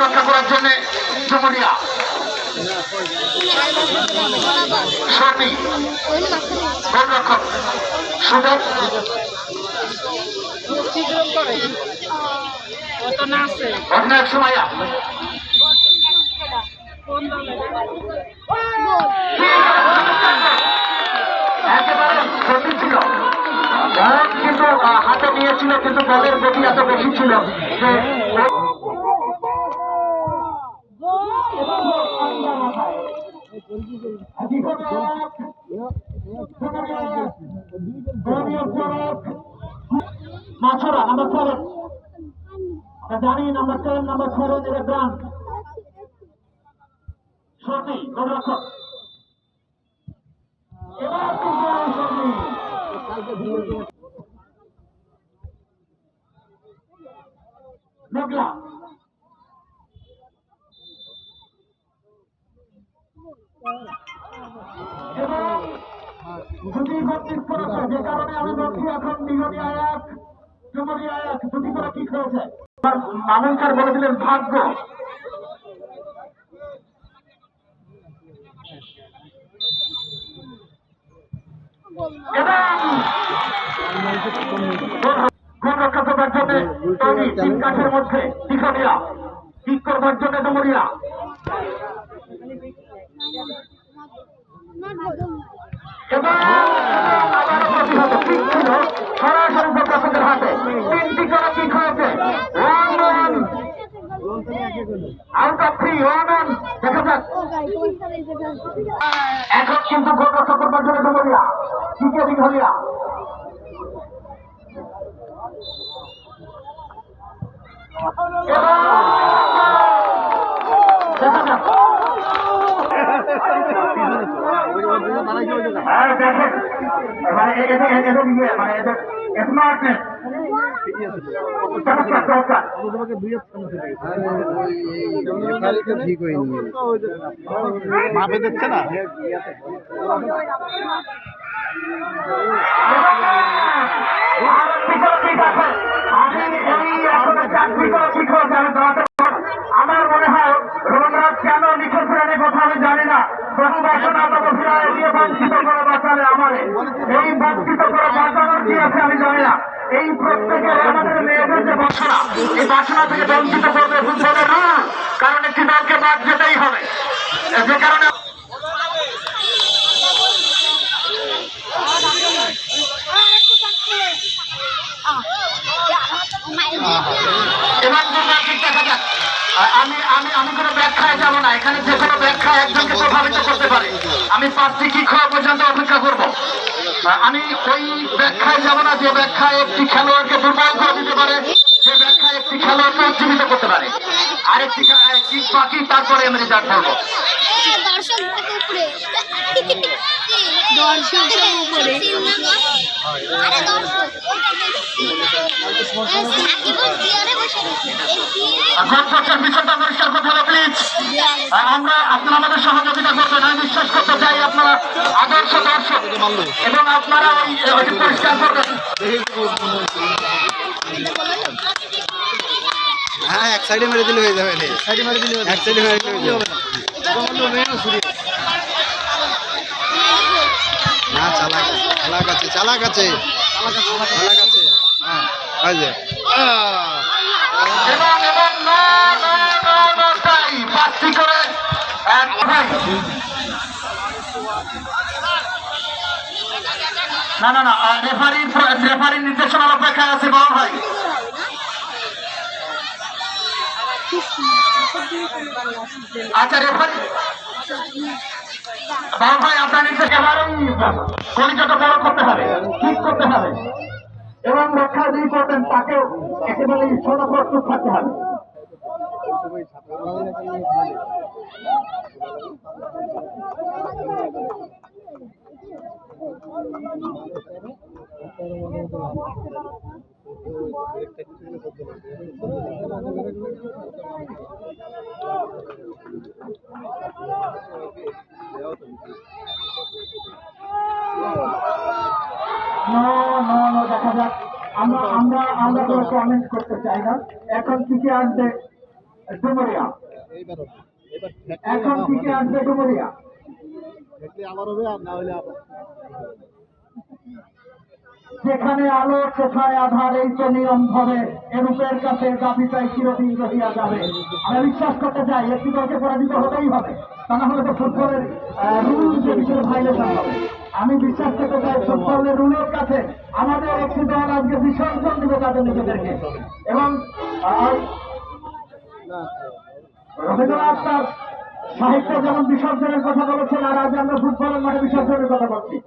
রক্ষা করার জন্য ডুমুরিয়া শর্মি গোলরক্ষক সুদেব অধিনায়ক সুমাইয়া একেবারে ক্ষতি ছিল কিন্তু হাতে নিয়েছিল কিন্তু বলের গতি এত বেশি ছিল যে মাছরা নাম্বার 7 জানি নাম্বার 10 নাম্বার 7 এর ব্রাঞ্চ শর্মি গোলরক্ষক মেঘলা দুটি বত্রিশ করেছে যে কারণে আমি বলছি এখন নিগমী আয়াত ডুমুরি আয়াত দুটি করে কি হয়েছে মামুন স্যার বলে দিলেন ভাগ্য গোল রক্ষা করবার জন্য তিন কাঠের মধ্যে নিগমিয়া ঠিক করবার জন্য ডুমুরিয়া সরাসরি প্রকাশকের হাতে তিনটি করে কিক হয়েছে আউট অফ 3 দেখা যাক এখন কিন্তু গোল রক্ষা করবার জন্য ডুমুরিয়া কিকে নিগমিয়া দেখা যাক ঠিক হয়নি মাপে দিচ্ছে না আমার মনে হয় রবীন্দ্রনাথ কেন লিখেছিলেন এই কথা আমি জানি না প্রবাসনা দিয়ে বঞ্চিত করে বাঁচালে আমারে এই বঞ্চিত করে বাঁচানোর কি আছে আমি জানি না এই প্রত্যেকে আমাদের মেয়েদের যে বাসনা এই বাসনা থেকে বঞ্চিত করবে ফুটবলের রুল কারণ একটি দলকে বাদ যেতেই হবে যে কারণে আমি কোনো ব্যাখ্যায় যাবো না এখানে যে কোনো ব্যাখ্যা একজনকে প্রভাবিত করতে পারে আমি 5টি কিক হওয়া পর্যন্ত অপেক্ষা করবো আমি ওই ব্যাখ্যায় যাবো না যে ব্যাখ্যায় একটি খেলোয়াড়কে দুর্বল করে দিতে পারে যে ব্যাখ্যায় একটি খেলোয়াড়কে উজ্জীবিত করতে পারে আরেকটি কিক বাকি তারপরে আমি রেজাল্ট করবো বিষয়টা পরিষ্কার করতে হবে প্লিজ আমরা আপনারা আমাদের সহযোগিতা করবেন আমি বিশ্বাস করতে চাই আপনারা আদর্শ দর্শক এবং আপনারা ওই পরিষ্কার করবেন হ্যাঁ এক সাইডে মেরে দিলে হয়ে যাবে এক সাইডে মেরে দিলে হয়ে যাবে না চালাক আছে হ্যাঁ আছে না রেফারির নির্দেশনার অপেক্ষায় আছে বাবা ভাই আচ্ছা রেফারি বাবা ভাই আপনার নির্দেশ এবারেই কলিজাটা বড় করতে হবে ঠিক করতে হবে এবং রক্ষা যিনি করবেন তাকেও একেবারে সদা প্রস্তুত থাকতে হবে দেখা যাক আমরা কোনো কমেন্ট করতে চাই না। এখন থেকে আসবে ডুমুরিয়া, এখন থেকে আসবে ডুমুরিয়া। যেখানে আলো সেখানে আধার, এই তো নিয়ম ধরে এরূপের কাছে দাবিটাই চিরদিন রহিয়া যাবে। আমরা বিশ্বাস করতে চাই একটি দলকে পরাজিত হতেই হবে, তা না হলে তো ফুটবলের রুল যে বিষয়ে ভাইলেশন হবে। আমি বিশ্বাস করতে চাই ফুটবলের রুলের কাছে আমাদের একটি দল আজকে বিসর্জন দিবে তাদের নিজেদেরকে। এবং রবীন্দ্রনাথ তার সাহিত্য যেমন বিসর্জনের কথা বলেছেন, আর আজ আমরা ফুটবলের মাঠে বিসর্জনের কথা বলছি।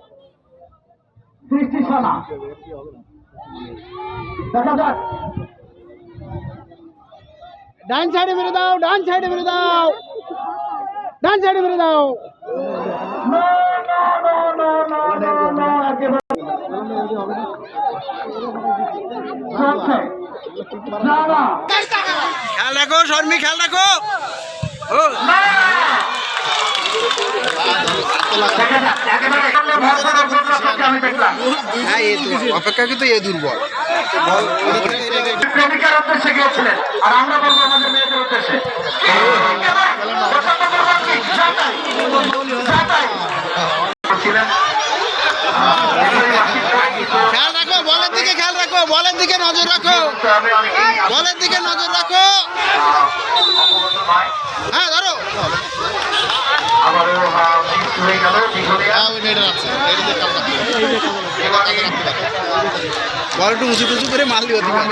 সৃষ্টিশালা দেখা যাক। ডান সাইডে মেরে দাও, ডান সাইডে মেরে দাও, ডান সাইডে মেরে দাও। No, no, no, no, no, no, no, একেবারে চলছে। না, না, খেয়াল রাখো শর্মি, খেয়াল রাখো। ও না। দেখা যাক, একেবারে সামনে ভরসা করতে আমি দেখলাম। হ্যাঁ, এ তো অপেক্ষা কিন্তু এ দুর্বল। প্রেমিকার উদ্দেশ্যে গিয়েছিলেন, আর আমরা বলবো আমাদের মেয়েদের উদ্দেশ্যে। খেয়াল রাখো, বলের দিকে খেয়াল রাখো, বলের দিকে নজর রাখো, বলের দিকে নজর রাখো। হ্যাঁ ধরো, আবারও মিস হয়ে গেল দীঘলিয়া। বল একটু উঁচু টুচু করে মারলি হতে পারে।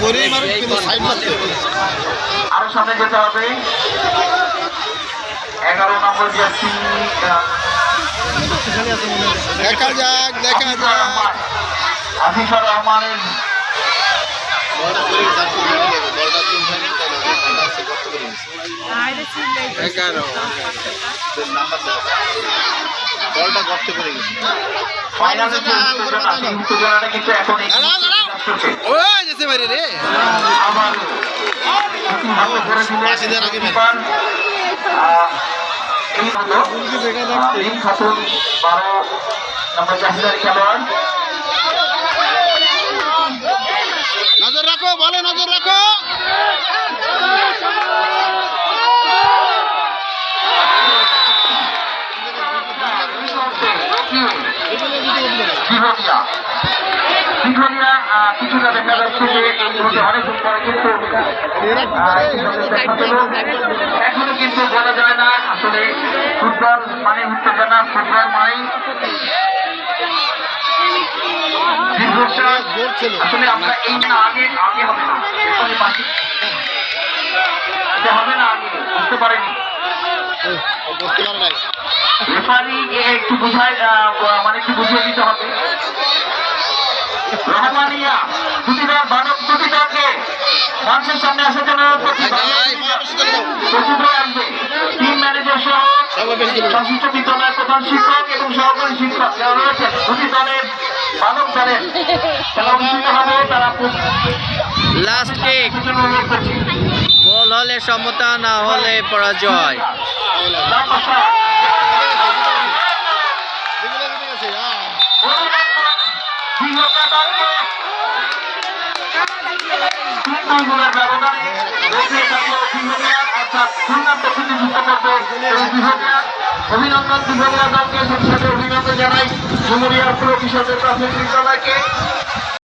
ঘুরেই মারো, কিন্তু সাইড মারতে হবে। আরো সামনে যেতে হবে। 11 নম্বর জার্সি দেখা যাক, দেখা যাক। আফিফুর রহমানের বলটা গর্তে পড়ে গেছে। ফাইনালে উত্তেজনাটা কিন্তু এখন ও যেতে পারে রে। আবার বাসিদের আগে মেরে। খাতুন 12 নম্বর জাহিদার খেলোয়াড়। নজর রাখো, বলে নজর রাখো। দীঘলিয়া কিছুটা দেখা যাচ্ছে যে অনেকদিন পরে কিন্তু এখনো কিন্তু বলা যায় না আসলে ফুটবল মানে উত্তেজনা, ফুটবল মানে আসলে আমরা এই না আগে আগে হবে না, এটা হবে না, আগে বুঝতে পারেনি রেফারি একটু বোঝায়, মানে একটু বুঝিয়ে দিতে হবে। রহমানিয়া দুটি দল বাদক, দুটি দলকে মানুষের সামনে আসার জন্য প্রস্তুত হয়ে আসবে। টিম ম্যানেজার সহ সংশ্লিষ্ট বিদ্যালয়ের প্রধান শিক্ষক এবং সহকারী শিক্ষক যারা রয়েছেন দুটি দলের বাদক দলের খেলা অনুষ্ঠিত হবে। তারা লাস্ট কিক, গোল হলে সমতা, না হলে পরাজয়। অভিনন্দন দীঘলিয়া দলকে, সাথে অভিনন্দন জানাই ডুমুরিয়া পুরো কৃষকের প্রাথমিক বিদ্যালয়কে।